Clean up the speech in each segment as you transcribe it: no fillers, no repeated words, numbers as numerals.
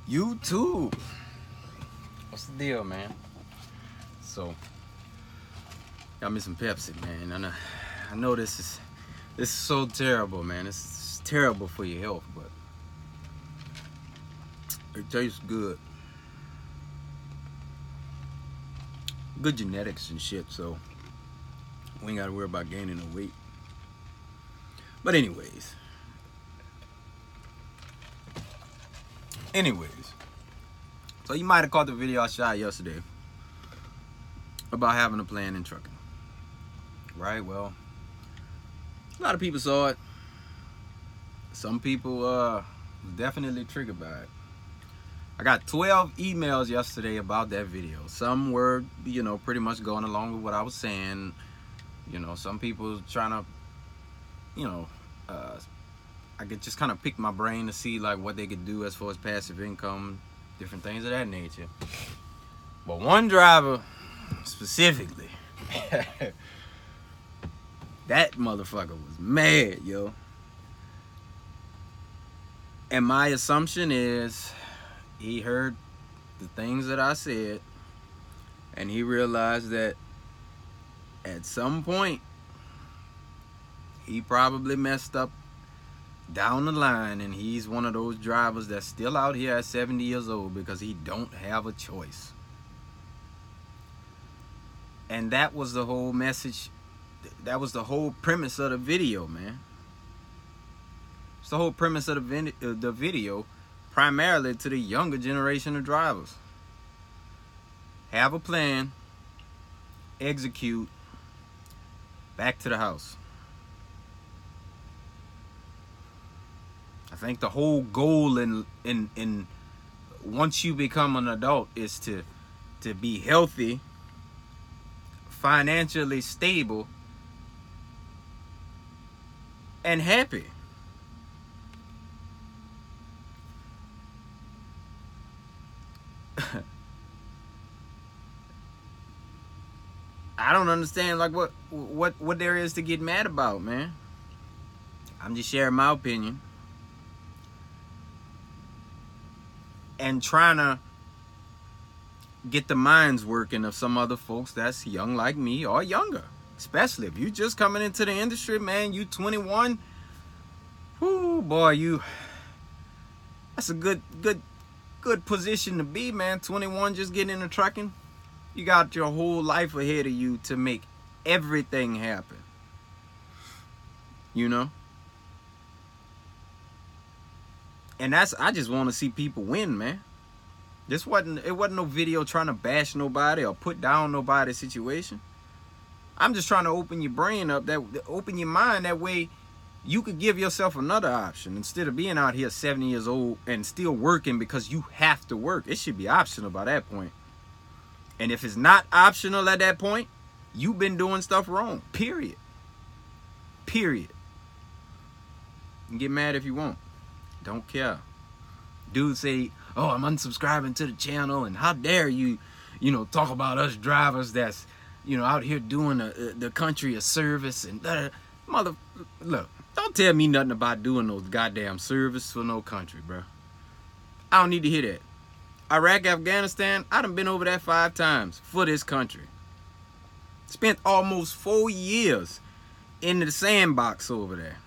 YouTube. What's the deal, man? So, got me some Pepsi, man. And I know this is so terrible, man. It's terrible for your health, but it tastes good. Good genetics and shit, so we ain't gotta worry about gaining no weight. But anyways, so you might have caught the video I shot yesterday about having a plan in trucking, right? Well, a lot of people saw it. Some people was definitely triggered by it. I got 12 emails yesterday about that video. Some were, pretty much going along with what I was saying. Some people trying to, I could just kind of pick my brain to see like what they could do as far as passive income, different things of that nature. But one driver specifically, that motherfucker was mad, yo. And my assumption is he heard the things that I said and he realized that at some point he probably messed up down the line, and he's one of those drivers that's still out here at 70 years old because he don't have a choice. And that was the whole message. That was the whole premise of the video, man. It's the whole premise of the video, primarily to the younger generation of drivers. Have a plan, execute, back to the house. I think the whole goal in once you become an adult is to be healthy, financially stable, and happy. I don't understand like what there is to get mad about, man. I'm just sharing my opinion and trying to get the minds working of some other folks that's young like me or younger. Especially if you just coming into the industry, man, you 21. Whoo, boy, that's a good position to be, man. 21, just getting into trucking. You got your whole life ahead of you to make everything happen. And I just want to see people win, man. It wasn't no video trying to bash nobody or put down nobody's situation. I'm just trying to open your brain up, open your mind, that way you could give yourself another option instead of being out here 70 years old and still working because you have to work. It should be optional by that point. And if it's not optional at that point, you've been doing stuff wrong. Period. You can get mad if you want. Don't care. Dudes say, oh, I'm unsubscribing to the channel, and how dare you, talk about us drivers that's, out here doing the country a service and look, don't tell me nothing about doing no goddamn service for no country, bro. I don't need to hear that. Iraq, Afghanistan, I done been over that 5 times for this country. Spent almost 4 years in the sandbox over there.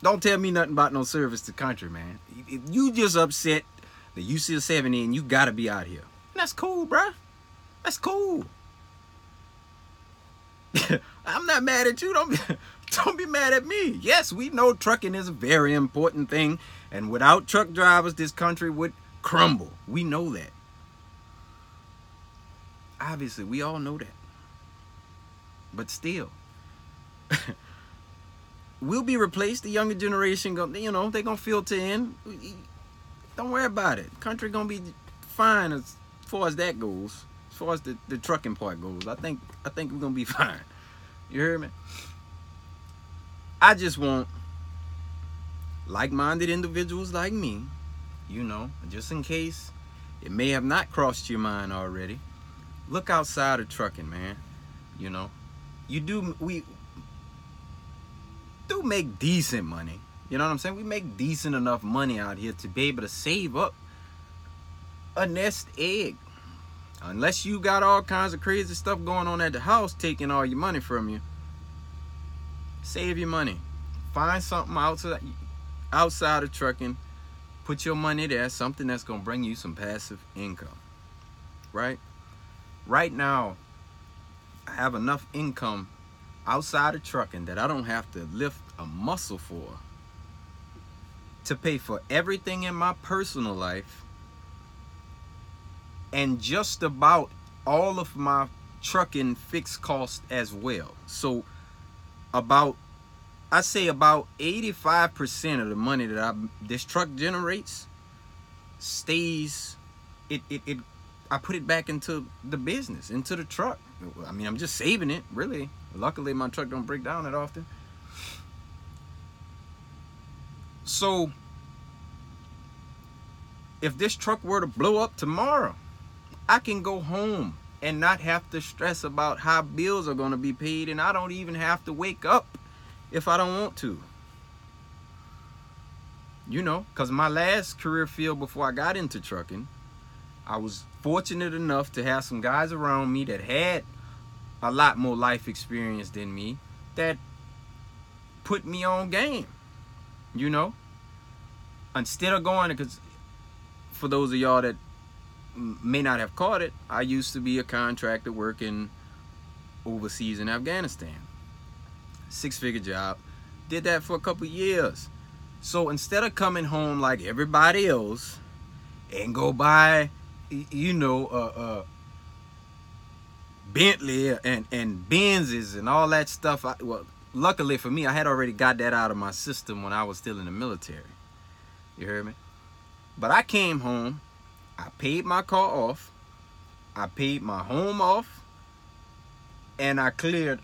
Don't tell me nothing about no service to country, man. If you just upset that you see a 70 and you gotta be out here, that's cool, bruh. That's cool. I'm not mad at you. Don't be mad at me. Yes, we know trucking is a very important thing, and without truck drivers, this country would crumble. We know that. Obviously, we all know that. But still, we'll be replaced. The younger generation, they're gonna filter in. Don't worry about it. Country gonna be fine as far as that goes. As far as the trucking part goes, I think we're gonna be fine. You heard me? I just want like-minded individuals like me, just in case it may have not crossed your mind already. Look outside of trucking, man. We do make decent money. You know what I'm saying? We make decent enough money out here to be able to save up a nest egg. Unless you got all kinds of crazy stuff going on at the house taking all your money from you, save your money. Find something outside of trucking. Put your money there, something that's going to bring you some passive income, right? Right now, I have enough income outside of trucking that I don't have to lift a muscle for to pay for everything in my personal life and just about all of my trucking fixed costs as well. So I say about 85% of the money that this truck generates stays, I put it back into the business, into the truck. I mean, I'm just saving it, really. Luckily, my truck don't break down that often. So, if this truck were to blow up tomorrow, I can go home and not have to stress about how bills are going to be paid, and I don't even have to wake up if I don't want to. You know, because my last career field before I got into trucking, I was fortunate enough to have some guys around me that had a lot more life experience than me that put me on game, you know. Instead of going, because for those of y'all that may not have caught it, I used to be a contractor working overseas in Afghanistan. 6-figure job. Did that for a couple years. So instead of coming home like everybody else and go buy, you know, Bentley and Benzes and all that stuff, well, luckily for me, I had already got that out of my system when I was still in the military. You heard me? But I came home, I paid my car off, I paid my home off, and I cleared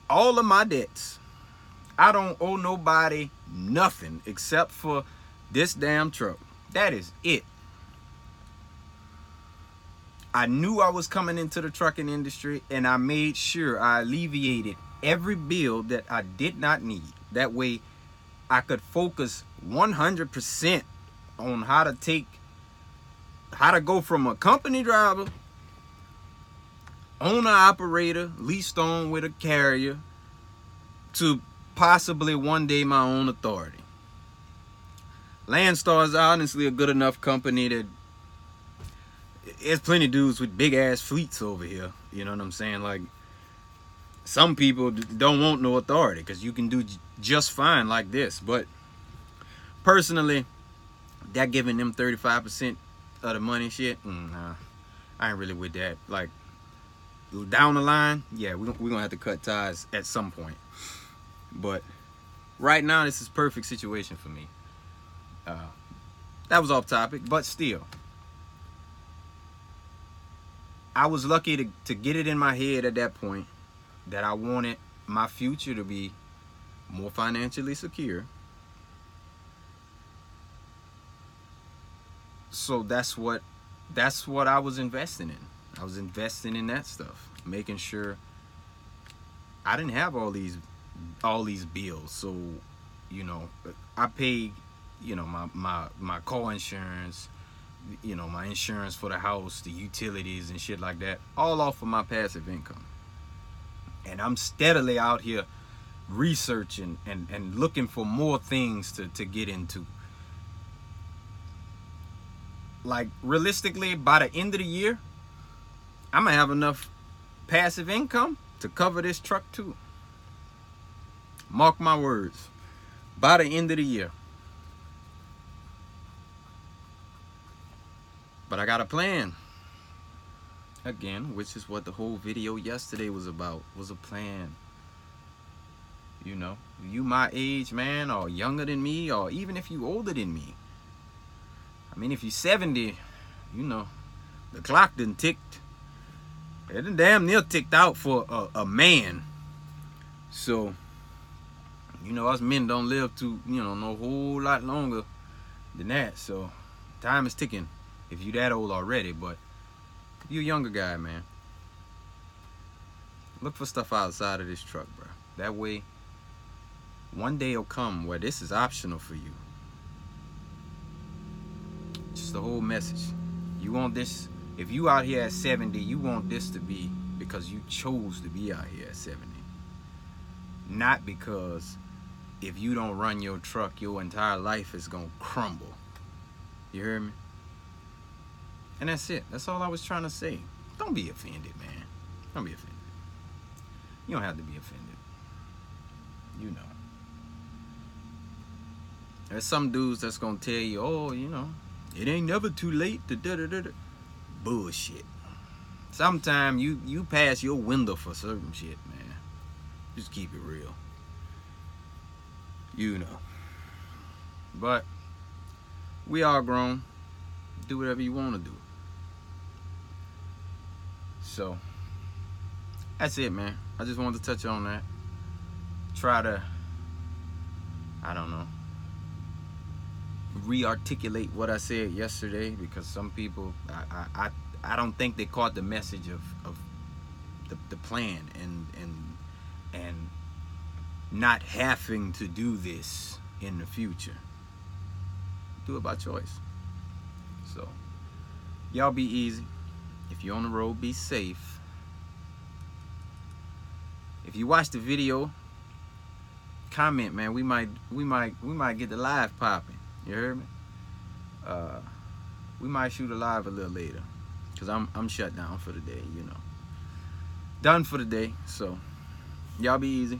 all of my debts. I don't owe nobody nothing except for this damn truck. That is it. I knew I was coming into the trucking industry, and I made sure I alleviated every bill that I did not need. That way I could focus 100% on how to go from a company driver, owner operator, leased on with a carrier, to possibly one day my own authority. Landstar is honestly a good enough company that there's plenty of dudes with big ass fleets over here. You know what I'm saying? Like, some people don't want no authority because you can do just fine like this. But personally, that giving them 35% of the money shit, nah, I ain't really with that. Like, down the line, yeah, we're gonna have to cut ties at some point. But right now, this is perfect situation for me. That was off topic, but still, I was lucky to get it in my head at that point that I wanted my future to be more financially secure. So that's what I was investing in. I was investing in that stuff, making sure I didn't have all these bills. So, you know, I paid, you know, my car insurance, you know, my insurance for the house, the utilities and shit like that, all off of my passive income. And I'm steadily out here researching and looking for more things to get into. Like, realistically, by the end of the year, I'm gonna have enough passive income to cover this truck too. Mark my words. By the end of the year. But I got a plan. Again, which is what the whole video yesterday was about, was a plan. You know, you my age, man, or younger than me, or even if you older than me. I mean, if you're 70, you know, the clock done ticked. It done damn near ticked out for a man. So, you know, us men don't live to, you know, no whole lot longer than that. So, time is ticking if you that old already. But if you a younger guy, man, look for stuff outside of this truck, bro. That way, One day will come where this is optional for you. Just the whole message. You want this, if you out here at 70, you want this to be because you chose to be out here at 70. Not because if you don't run your truck, your entire life is gonna crumble. You hear me? And that's it. That's all I was trying to say. Don't be offended, man. Don't be offended. You don't have to be offended. You know. There's some dudes that's gonna tell you, oh, you know, it ain't never too late to da-da-da-da. Bullshit. Sometimes you pass your window for certain shit, man. Just keep it real. You know. But we all grown. Do whatever you want to do. So that's it, man. I just wanted to touch on that. Try to, I don't know, re-articulate what I said yesterday, because some people, I don't think they caught the message of the plan and not having to do this in the future. Do it by choice. So y'all be easy. If you're on the road, be safe. If you watch the video, comment, man. We might get the live popping. You heard me? We might shoot a live a little later, cause I'm shut down for the day. You know, done for the day. So y'all be easy.